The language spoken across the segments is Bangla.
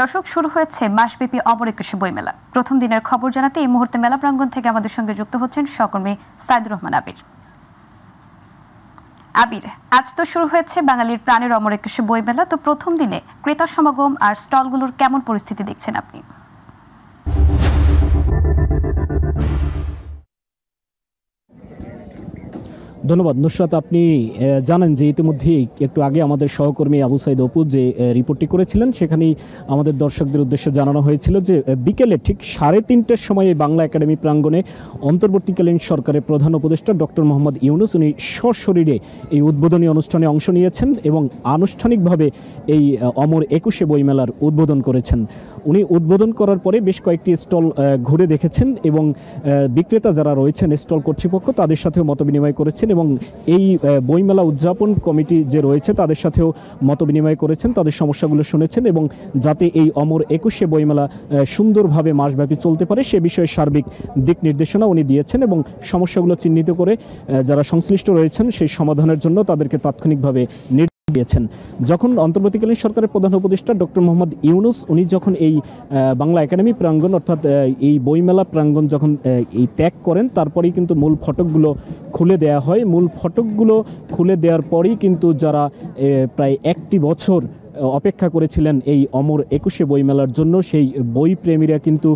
দর্শক, শুরু হয়েছে মাসব্যাপী অমর একুশে বইমেলা। প্রথম দিনের খবর জানাতে এই মুহূর্তে মেলা প্রাঙ্গণ থেকে আমাদের সঙ্গে যুক্ত হচ্ছেন সহকর্মী সাইদুর রহমান আবির। আবির, আজ তো শুরু হয়েছে বাঙালির প্রাণের অমর একুশে বইমেলা। তো প্রথম দিনে ক্রেতা সমাগম আর স্টলগুলোর কেমন পরিস্থিতি দেখছেন আপনি? ধন্যবাদ নুসরাত। আপনি জানেন যে ইতিমধ্যে একটু আগে আমাদের সহকর্মী আবু সাইদ অপু যে রিপোর্টটি করেছিলেন সেখানেই আমাদের দর্শকদের উদ্দেশ্যে জানানো হয়েছিল যে বিকেলে ঠিক 3:30টার সময় বাংলা একাডেমি প্রাঙ্গণে অন্তর্বর্তীকালীন সরকারের প্রধান উপদেষ্টা ডক্টর মোহাম্মদ ইউনূস উনি সশরীরে এই উদ্বোধনী অনুষ্ঠানে অংশ নিয়েছেন এবং আনুষ্ঠানিকভাবে এই অমর একুশে বইমেলার উদ্বোধন করেছেন। উনি উদ্বোধন করার পরে বেশ কয়েকটি স্টল ঘুরে দেখেছেন এবং বিক্রেতা যারা রয়েছেন স্টল কর্তৃপক্ষ তাদের সাথেও মতবিনিময় করেছেন এবং এই বইমেলা উদযাপন কমিটি যে রয়েছে তাদের সাথেও মতবিনিময় করেছেন, তাদের সমস্যাগুলো শুনেছেন এবং যাতে এই অমর একুশে বইমেলা সুন্দরভাবে মাসব্যাপী চলতে পারে সে বিষয়ে সার্বিক দিক নির্দেশনা উনি দিয়েছেন এবং সমস্যাগুলো চিহ্নিত করে যারা সংশ্লিষ্ট রয়েছেন সেই সমাধানের জন্য তাদেরকে তাৎক্ষণিকভাবে দিয়েছেন। যখন অন্তর্বর্তীকালীন সরকারের প্রধান উপদেষ্টা ডক্টর মোহাম্মদ ইউনূস উনি যখন এই বাংলা একাডেমি প্রাঙ্গণ অর্থাৎ এই বইমেলা প্রাঙ্গণ যখন এই ত্যাগ করেন তারপরেই কিন্তু মূল ফটকগুলো খুলে দেওয়া হয়। মূল ফটকগুলো খুলে দেওয়ার পরেই কিন্তু যারা প্রায় একটি বছর অপেক্ষা করেছিলেন এই অমর একুশে বইমেলার জন্য সেই বই প্রেমীরা কিন্তু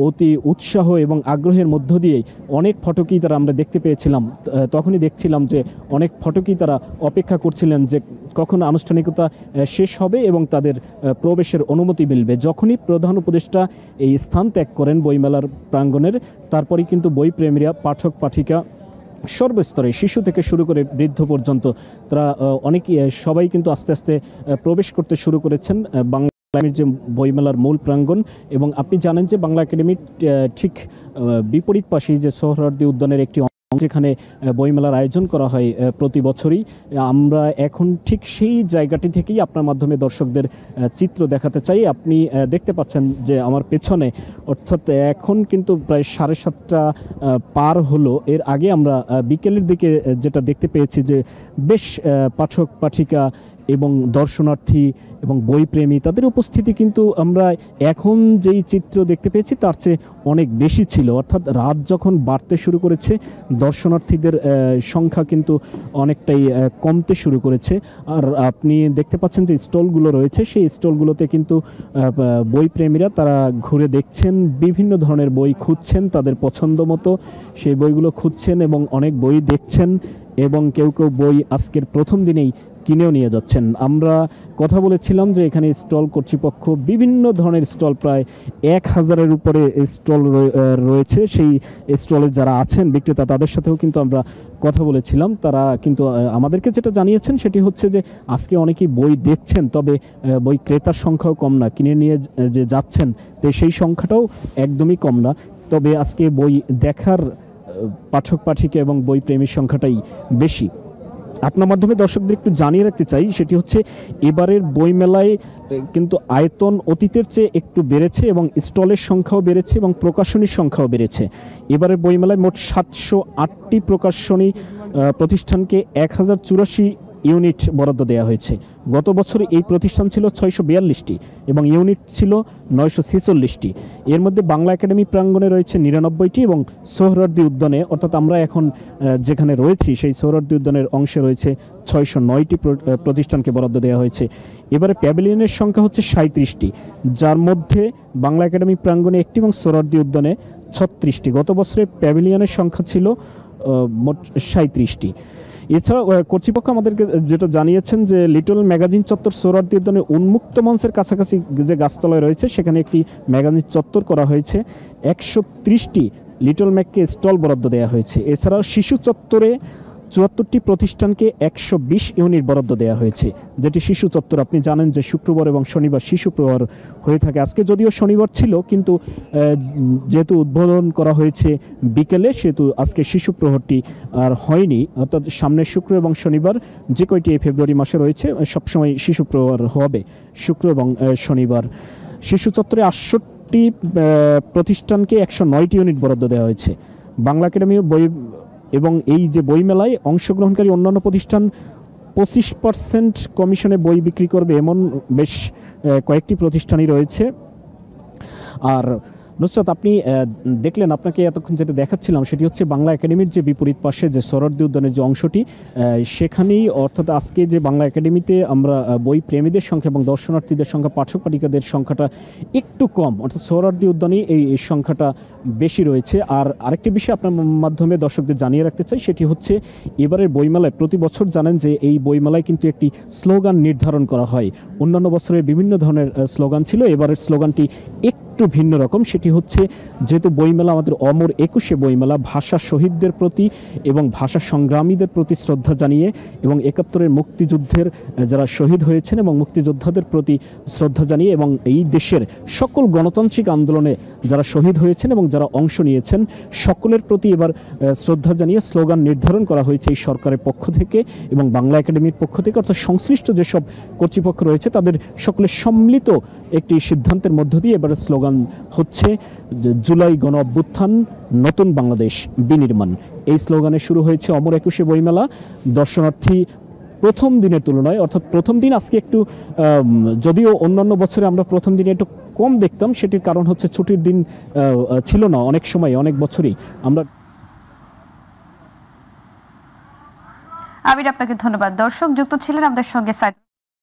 অতি উৎসাহ এবং আগ্রহের মধ্য দিয়ে অনেক ফটকই তারা আমরা দেখতে পেয়েছিলাম। তখনই দেখছিলাম যে অনেক ফটকই তারা অপেক্ষা করছিলেন যে কখন আনুষ্ঠানিকতা শেষ হবে এবং তাদের প্রবেশের অনুমতি মিলবে। যখনই প্রধান উপদেষ্টা এই স্থান ত্যাগ করেন বইমেলার প্রাঙ্গণের তারপরেই কিন্তু বই প্রেমীরা পাঠক পাঠিকা সর্বস্তরে শিশু থেকে শুরু করে বৃদ্ধ পর্যন্ত তারা সবাই কিন্তু আস্তে আস্তে প্রবেশ করতে শুরু করেছেন বাংলা একাডেমির যে বইমেলার মূল প্রাঙ্গণ। এবং আপনি জানেন যে বাংলা একাডেমির ঠিক বিপরীত পাশেই যে সোহরাওয়ার্দী উদ্যানের একটি যেখানে বইমেলার আয়োজন করা হয় প্রতি বছরই, আমরা এখন ঠিক সেই জায়গাটি থেকেই আপনার মাধ্যমে দর্শকদের চিত্র দেখাতে চাই। আপনি দেখতে পাচ্ছেন যে আমার পেছনে, অর্থাৎ এখন কিন্তু প্রায় 7:30 পার হলো। এর আগে আমরা বিকেলের দিকে যেটা দেখতে পেয়েছি যে বেশ পাঠক পাঠিকা এবং দর্শনার্থী এবং বইপ্রেমী তাদের উপস্থিতি কিন্তু আমরা এখন যেই চিত্র দেখতে পেয়েছি তার চেয়ে অনেক বেশি ছিল। অর্থাৎ রাত যখন বাড়তে শুরু করেছে দর্শনার্থীদের সংখ্যা কিন্তু অনেকটাই কমতে শুরু করেছে। আর আপনি দেখতে পাচ্ছেন যে স্টলগুলো রয়েছে সেই স্টলগুলোতে কিন্তু বইপ্রেমীরা তারা ঘুরে দেখছেন, বিভিন্ন ধরনের বই খুঁজছেন, তাদের পছন্দ মতো সেই বইগুলো খুঁজছেন এবং অনেক বই দেখছেন এবং কেউ কেউ বই আজকের প্রথম দিনেই কিনেও নিয়ে যাচ্ছেন। আমরা কথা বলেছিলাম যে এখানে স্টল কর্তৃপক্ষ বিভিন্ন ধরনের স্টল, প্রায় 1000-এর উপরে স্টল রয়েছে। সেই স্টলে যারা আছেন বিক্রেতা তাদের সাথেও কিন্তু আমরা কথা বলেছিলাম। তারা কিন্তু আমাদেরকে যেটা জানিয়েছেন সেটি হচ্ছে যে আজকে অনেকেই বই দেখছেন, তবে বই ক্রেতার সংখ্যাও কম না, কিনে নিয়ে যে যাচ্ছেন তো সেই সংখ্যাটাও একদমই কম না। তবে আজকে বই দেখার পাঠক পাঠিকা এবং বই প্রেমীর সংখ্যাটাই বেশি। আপনার মাধ্যমে দর্শকদের একটু জানিয়ে রাখতে চাই সেটি হচ্ছে এবারের বইমেলায় কিন্তু আয়তন অতীতের চেয়ে একটু বেড়েছে এবং স্টলের সংখ্যাও বেড়েছে এবং প্রকাশনীর সংখ্যাও বেড়েছে। এবারের বইমেলায় মোট 708টি প্রকাশনী প্রতিষ্ঠানকে 1084 ইউনিট বরাদ্দ দেওয়া হয়েছে। গত বছর এই প্রতিষ্ঠান ছিল 642টি এবং ইউনিট ছিল 946টি। এর মধ্যে বাংলা একাডেমি প্রাঙ্গণে রয়েছে 99টি এবং সোহরাওয়ার্দী উদ্যানে, অর্থাৎ আমরা এখন যেখানে রয়েছি সেই সোহরাওয়ার্দী উদ্যানের অংশে রয়েছে 609টি প্রতিষ্ঠানকে বরাদ্দ দেওয়া হয়েছে। এবারে প্যাভিলিয়নের সংখ্যা হচ্ছে 37টি, যার মধ্যে বাংলা একাডেমি প্রাঙ্গণে 1টি এবং সোহরাওয়ার্দী উদ্যানে 36টি। গত বছরে প্যাভিলিয়নের সংখ্যা ছিল মোট 37টি। এছাড়াও কর্তৃপক্ষ আমাদেরকে যেটা জানিয়েছেন যে লিটল ম্যাগাজিন চত্বর সোহরাওয়ার্দী উদ্যানে উন্মুক্ত মঞ্চের কাছাকাছি যে গাছতলায় রয়েছে সেখানে একটি ম্যাগাজিন চত্বর করা হয়েছে। 130টি লিটল ম্যাগকে স্টল বরাদ্দ দেওয়া হয়েছে। এছাড়াও শিশু চত্বরে 74টি প্রতিষ্ঠানকে 120 ইউনিট বরাদ্দ দেওয়া হয়েছে, যেটি শিশু চত্বর আপনি জানেন যে শুক্রবার এবং শনিবার শিশু প্রহর হয়ে থাকে। আজকে যদিও শনিবার ছিল কিন্তু যেহেতু উদ্বোধন করা হয়েছে বিকেলে সেহেতু আজকে শিশু প্রহরটি আর হয়নি। অর্থাৎ সামনের শুক্র এবং শনিবার যে কয়টি এই ফেব্রুয়ারি মাসে রয়েছে সবসময় শিশু প্রহর হবে শুক্র এবং শনিবার। শিশু চত্বরে 68টি প্রতিষ্ঠানকে 109টি ইউনিট বরাদ্দ দেওয়া হয়েছে। বাংলা একাডেমি বই এবং এই যে বইমেলায় অংশগ্রহণকারী অন্যান্য প্রতিষ্ঠান 25% কমিশনে বই বিক্রি করবে এমন বেশ কয়েকটি প্রতিষ্ঠানই রয়েছে। আর নুসরাত, আপনি দেখলেন, আপনাকে এতক্ষণ যেটা দেখাচ্ছিলাম সেটি হচ্ছে বাংলা একাডেমির যে বিপরীত পাশে যে সোহরাওয়ার্দী উদ্যানের যে অংশটি, সেখানেই অর্থাৎ আজকে যে বাংলা একাডেমিতে আমরা বই প্রেমীদের সংখ্যা এবং দর্শনার্থীদের সংখ্যা, পাঠক পাঠিকাদের সংখ্যাটা একটু কম, অর্থাৎ সোহরাওয়ার্দী উদ্যানেই এই সংখ্যাটা বেশি রয়েছে। আর আরেকটি বিষয় আপনার মাধ্যমে দর্শকদের জানিয়ে রাখতে চাই, সেটি হচ্ছে এবারের বইমেলায় প্রতি বছর জানেন যে এই বইমেলায় কিন্তু একটি স্লোগান নির্ধারণ করা হয়। অন্যান্য বছরের বিভিন্ন ধরনের স্লোগান ছিল, এবারের স্লোগানটি একটু ভিন্ন রকম। সেটি হচ্ছে, যেহেতু বইমেলা আমাদের অমর একুশে বইমেলা, ভাষা শহীদদের প্রতি এবং ভাষা সংগ্রামীদের প্রতি শ্রদ্ধা জানিয়ে এবং ৭১-এর মুক্তিযুদ্ধের যারা শহীদ হয়েছেন এবং মুক্তিযোদ্ধাদের প্রতি শ্রদ্ধা জানিয়ে এবং এই দেশের সকল গণতান্ত্রিক আন্দোলনে যারা শহীদ হয়েছেন এবং যারা অংশ নিয়েছেন সকলের প্রতি এবার শ্রদ্ধা জানিয়ে স্লোগান নির্ধারণ করা হয়েছে এই সরকারের পক্ষ থেকে এবং বাংলা একাডেমির পক্ষ থেকে, অর্থাৎ সংশ্লিষ্ট যেসব কর্তৃপক্ষ রয়েছে তাদের সকলের সম্মিলিত একটি সিদ্ধান্তের মধ্য দিয়ে এবারে স্লোগান হচ্ছে জুলাই গণ অভ্যুত্থান, নতুন বাংলাদেশ বিনির্মাণ। এই স্লোগানে শুরু হয়েছে অমর একুশে বইমেলা। দর্শনার্থী প্রথম দিনের তুলনায়, অর্থাৎ প্রথম দিন আজকে একটু, যদিও অন্যান্য বছরে আমরা প্রথম দিনে একটু কম দেখতাম, সেটির কারণ হচ্ছে ছুটির দিন ছিল না অনেক সময়, অনেক বছরই আমরা। আবির, আপনাকে ধন্যবাদ। দর্শক যুক্ত ছিলেন আমাদের সঙ্গে।